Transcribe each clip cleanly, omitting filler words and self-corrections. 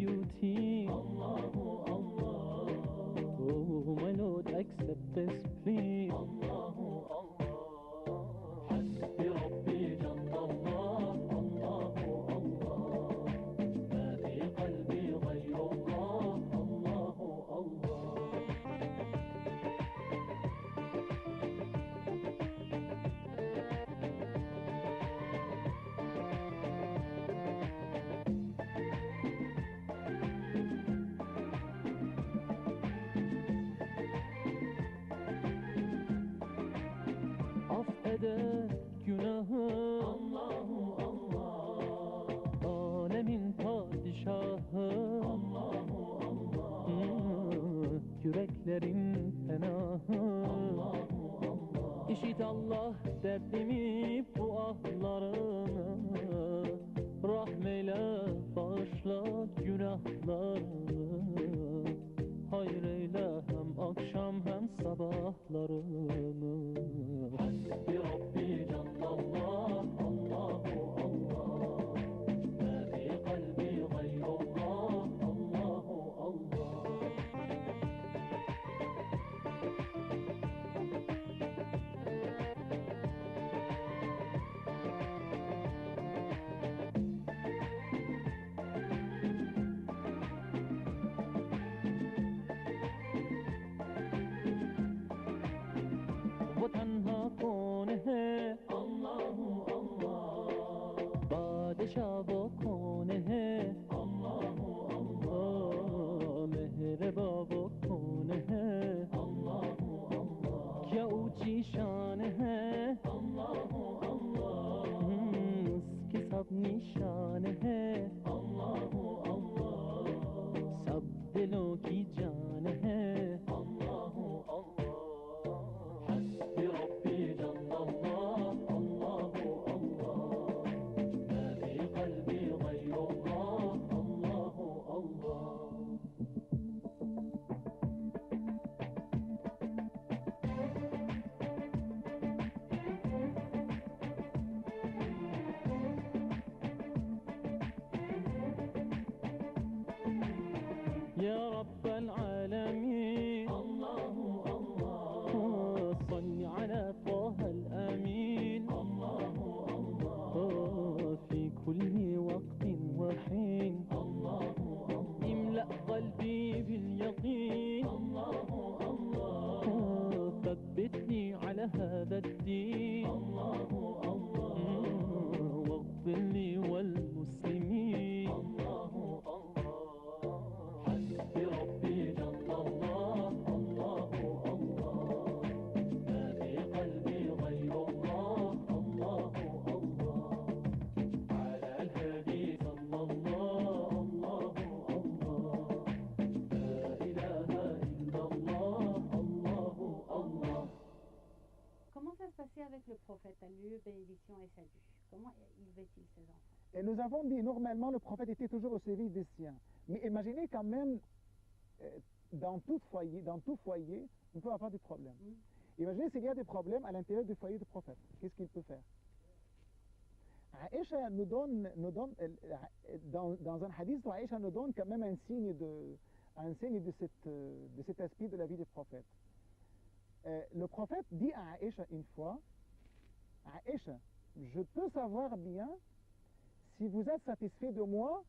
beauty. Allahu Allah. Oh my Lord, accept this plea. Allahu Allah. Hasbi Rabbi Jalla Allah. Allahu Allah. Ma fi qalbi ghayru Allah. Allahu Allah. Affeder günahı Allahu Allah. Alemin padişahı Allahu Allah. Yüreklerin penahı Allahu Allah. İşit Allah derdimi bu ahlarını. Rahmeyle bağışla günahlarını. Hayır eyle hem akşam hem sabahlarını. Hasbi Rabbi Callallah. Allahu Allah. Ma fi kalbi gayrullah. Allahu Allah. वो तन्हा कौन है अल्लाहु अल्लाह बादशाह वो कौन है अल्लाहु अल्लाह मेहरबा वो कौन है अल्लाहु अल्लाह क्या ऊंची शान है अल्लाहु अल्लाह उसकी सब निशान है अल्लाहु अल्लाह सब दिलों की जान है अल्लाहु अल्लाह بربي جل الله. الله الله. ما في قلبي غير الله. الله الله. يا رب العالمين الله الله صل على طه الأمين الله الله في كل وقت وحين الله الله املأ قلبي باليقين الله الله ثبتني على هذا الدين الله الله واغفر لي والمسلمين الله الله حسبي ربي جل الله. الله الله. ما في قلبي غير الله. الله الله. على الهادي صلى الله. الله الله. لا إله إلا الله. الله الله. Comment ça se passait avec le prophète, Allu, bénédiction et salut? Comment élevait-il ses enfants? Et nous avons dit, normalement, le prophète était toujours au service des siens. Mais imaginez quand même, dans tout foyer, on peut avoir des problèmes. Imaginez s'il y a des problèmes à l'intérieur du foyer du prophète. Qu'est-ce qu'il peut faire? Aïcha nous donne dans un hadith, Aïcha nous donne quand même un signe de cet aspect de la vie du prophète. Le prophète dit à Aïcha une fois, Aïcha, je peux savoir bien si vous êtes satisfait de moi,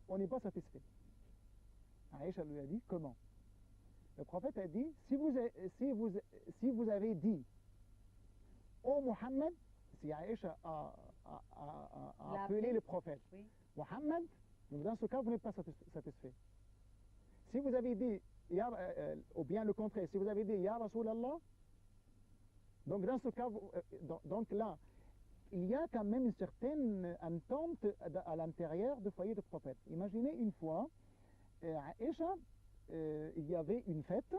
on n'est pas satisfait. Aïcha lui a dit, comment? Le prophète a dit, si vous avez dit, ô Mohammed, si Aïcha a appelé le prophète, oui. Mohammed, donc dans ce cas, vous n'êtes pas satisfait. Si vous avez dit, ou bien le contraire, si vous avez dit, Ya Rasulallah, donc dans ce cas, donc là, il y a quand même une certaine entente à l'intérieur du foyer du prophète. Imaginez une fois, à Aïcha, il y avait une fête,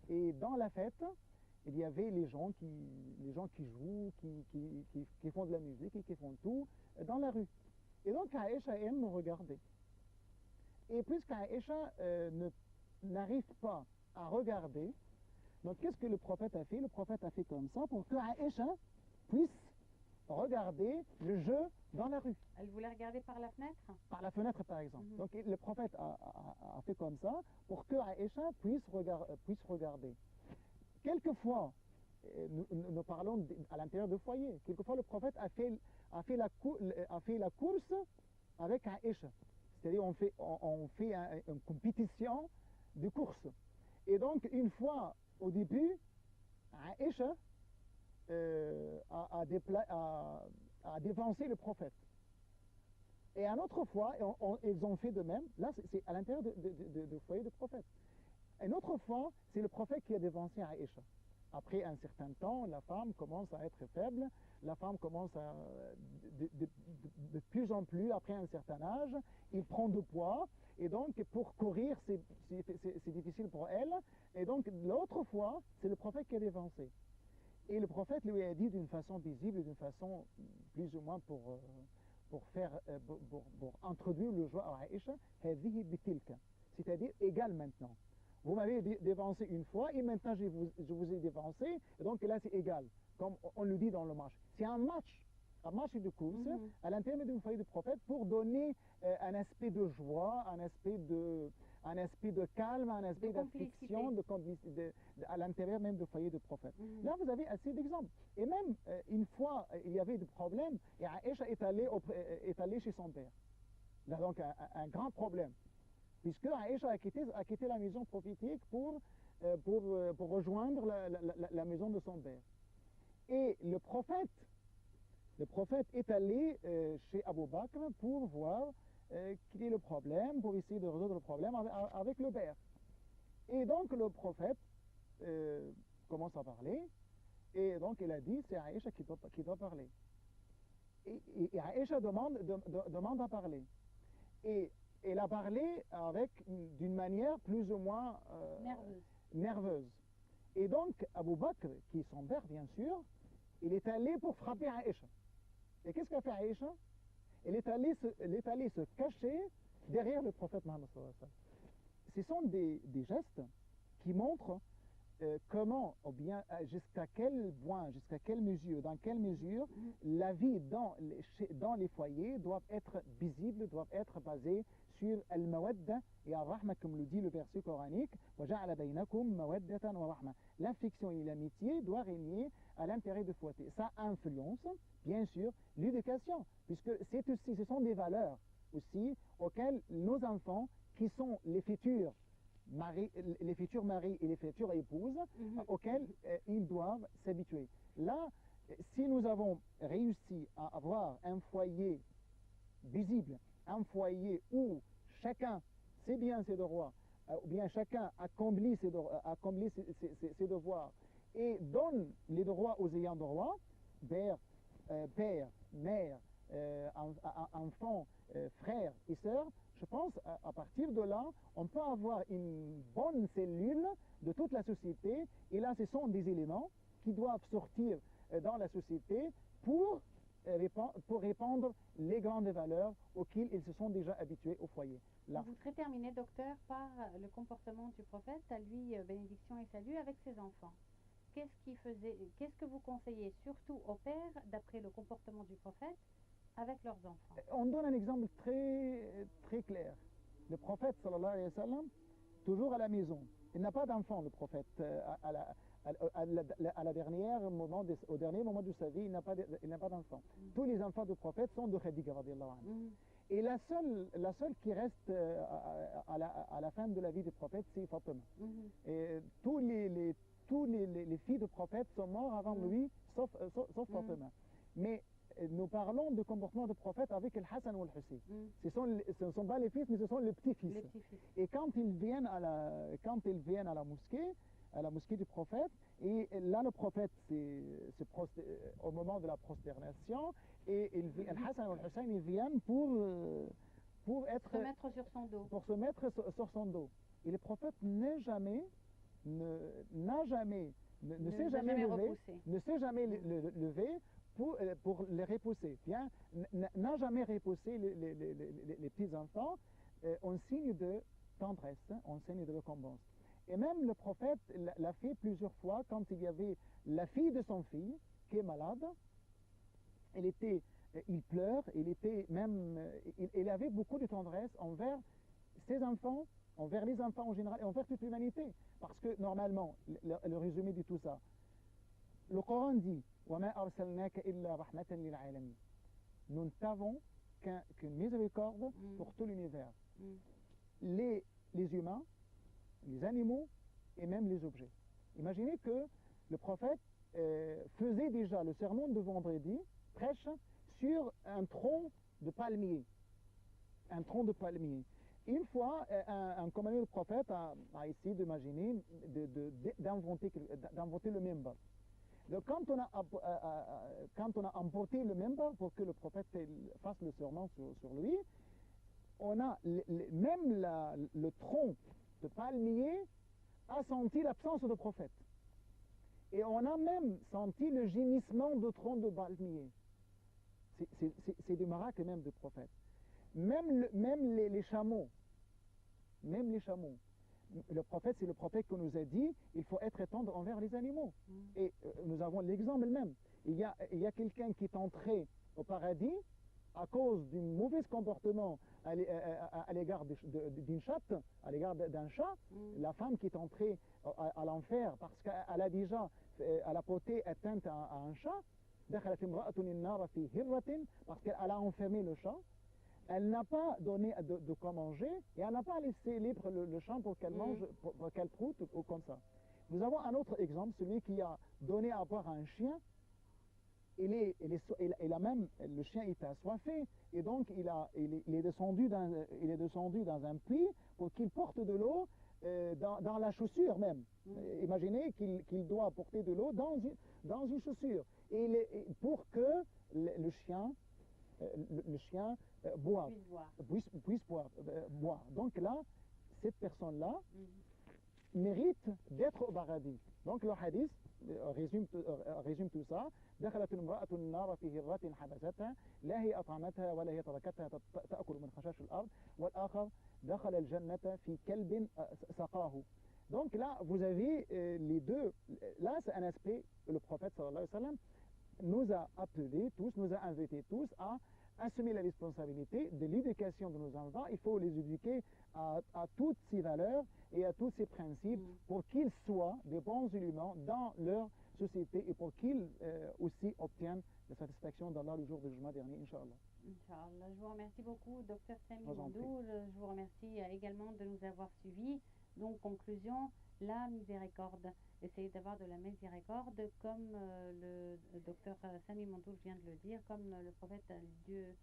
et dans la fête, il y avait les gens qui jouent, qui font de la musique et qui font tout dans la rue. Et donc Aïcha aime regarder. Et puisqu'Aïcha n'arrive pas à regarder, donc qu'est-ce que le prophète a fait? Le prophète a fait comme ça pour que Aïcha puisse regarder le jeu dans la rue, Elle voulait regarder par la fenêtre. par la fenêtre par exemple. Mhm. Donc le prophète a fait comme ça pour que Aïcha puisse regarder. Quelquefois, nous parlons à l'intérieur du foyer, quelquefois le prophète a fait la course avec Aïcha. C'est-à-dire on fait une compétition de course. Et donc une fois au début, Aïcha a dévancé le prophète. Et une autre fois, ils ont fait de même. Là, c'est à l'intérieur du foyer du prophète. Une autre fois, c'est le prophète qui a dévancé Aïcha. Après un certain temps, la femme commence à être faible, la femme commence à, de plus en plus, après un certain âge, il prend du poids, et donc pour courir, c'est difficile pour elle. Et donc l'autre fois, c'est le prophète qui a dévancé. Et le prophète lui a dit d'une façon visible, d'une façon plus ou moins pour introduire le joie à Aïcha, c'est-à-dire égal maintenant. Vous m'avez dévancé une fois et maintenant je vous ai dévancé, et donc là c'est égal, comme on le dit dans le match. C'est un match de course à l'intérieur du foyer du prophète pour donner un aspect de joie, un aspect de calme, un aspect d'affection, à l'intérieur même du foyer du prophète. Là vous avez assez d'exemples. Et même une fois il y avait des problèmes et Aïcha est allée chez son père. Là donc un grand problème. Puisque Aïcha a quitté la maison prophétique pour rejoindre la maison de son père. Et le prophète est allé chez Abu Bakr pour voir quel est le problème, pour essayer de résoudre le problème avec le père. Et donc le prophète commence à parler, et donc il a dit c'est Aïcha qui doit parler. Et Aïcha demande à parler. Et elle a parlé d'une manière plus ou moins nerveuse. Et donc, Abu Bakr, qui est son père, bien sûr, il est allé pour frapper Aïcha. Et qu'est-ce qu'a fait Aïcha? Elle est allée se cacher derrière le prophète Mohammed sallallahu alayhi wa sallam. Ce sont des gestes qui montrent comment, ou bien jusqu'à quel point, jusqu'à quelle mesure, dans quelle mesure la vie dans les foyers doit être visible, doit être basée sur al-mawadda et al-rahma, comme le dit le verset coranique, وَجَعَلَ بَيْنَكُمْ مَوَدَّةً وَرَحْمَةً. L'affection et l'amitié doivent régner à l'intérieur du foyer. Ça influence, bien sûr, l'éducation, puisque ce sont des valeurs aussi auxquelles nos enfants, qui sont les futurs maris et les futures épouses, auxquelles ils doivent s'habituer. Là, si nous avons réussi à avoir un foyer visible, un foyer où chacun sait bien ses devoirs, ou bien chacun accomplit ses devoirs et donne les droits aux ayants droit, père, mère, enfants, frères et sœurs, je pense à partir de là, on peut avoir une bonne cellule de toute la société, et là ce sont des éléments qui doivent sortir dans la société pour répandre les grandes valeurs auxquelles ils se sont déjà habitués au foyer. Là. Vous voudrez terminer, docteur, par le comportement du prophète, à lui bénédiction et salut, avec ses enfants. Qu'est-ce que vous conseillez, surtout aux pères, d'après le comportement du prophète, avec leurs enfants? On donne un exemple très clair. Le prophète, sallallahu alayhi wa sallam, toujours à la maison. Il n'a pas d'enfant, le prophète. Au dernier moment de sa vie, il n'a pas d'enfant. Tous les enfants du prophète sont de Khadija, radiyallahu anha. Et la seule qui reste à la fin de la vie du prophète, c'est Fatima. Et tous les filles du prophète sont morts avant lui, sauf Fatima. Mais nous parlons du comportement du prophète avec el Hassan ou el Hussein. Ce ne sont pas les fils, mais ce sont les petits-fils. Et quand ils viennent à la mosquée du prophète, et là le prophète, au moment de la prosternation, et el Hassan ou el Hussein, ils viennent pour se mettre sur son dos. Pour se mettre sur son dos. Et le prophète ne s'est jamais levé pour les repousser. Bien, n'a jamais repoussé les petits-enfants en signe de tendresse, en signe de récompense. Et même le prophète l'a fait plusieurs fois quand il y avait la fille de son fils qui est malade. il pleure, il avait beaucoup de tendresse envers ses enfants, envers les enfants en général et envers toute l'humanité. Parce que normalement, le résumé de tout ça, le Coran dit وَمَا أَرْسَلْنَاكَ إِلَّا رَحْمَةً لِلْعَالَمِينَ. Nous ne t'avons qu'une miséricorde pour tout l'univers. Les humains, les animaux et même les objets. Imaginez que le prophète faisait déjà le sermon de vendredi, prêche sur un tronc de palmier. Un tronc de palmier. Une fois, un compagnon du prophète a essayé d'imaginer, d'inventer le minbar. Donc quand on a emporté le minbar pour que le prophète fasse le sermon sur lui, on a même le tronc de palmier a senti l'absence de prophète. Et on a même senti le gémissement de tronc de palmier. C'est des miracles même de prophète. Même les chameaux, le prophète, c'est le prophète qui nous a dit il faut être tendre envers les animaux. Et nous avons l'exemple même. Il y a quelqu'un qui est entré au paradis à cause d'un mauvais comportement à l'égard d'une chatte, à l'égard d'un chat. La femme qui est entrée à l'enfer parce qu'elle a déjà porté atteinte à un chat, parce qu'elle a enfermé le chat. Elle n'a pas donné de quoi manger et elle n'a pas laissé libre le chat pour qu'elle mange, pour qu'elle proute ou comme ça. Nous avons un autre exemple, celui qui a donné à boire à un chien. Le chien était assoiffé et donc il est descendu dans un puits pour qu'il porte de l'eau dans la chaussure même. Imaginez qu'il doit porter de l'eau dans une chaussure pour que le chien puisse boire. Donc là, cette personne-là mérite d'être au paradis. Donc le hadith résume tout ça. دخلت امرأة النار في هرة حبستها لا هي أطعمتها ولا هي تركتها تأكل من خشاش الأرض والآخر دخل الجنة في كلب سقاه. Donc là, vous avez les deux. Là, c'est un aspect que le prophète sallallahu alayhi wa sallam nous a appelés tous, nous a invités tous à assumer la responsabilité de l'éducation de nos enfants. Il faut les éduquer à toutes ces valeurs et à tous ces principes pour qu'ils soient des bons éléments dans leur société et pour qu'ils aussi obtiennent la satisfaction d'Allah le jour du jugement dernier, Inch'Allah. Inch'Allah. Je vous remercie beaucoup, Dr Sami Mandour. Je vous remercie également de nous avoir suivis. Donc, conclusion, la miséricorde. Essayez d'avoir de la miséricorde, comme le Dr Sami Mandour vient de le dire, comme le prophète Dieu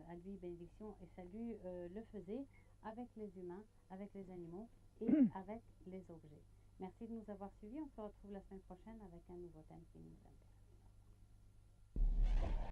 à lui bénédiction et salut le faisait avec les humains, avec les animaux et avec les objets. Merci de nous avoir suivis. On se retrouve la semaine prochaine avec un nouveau thème.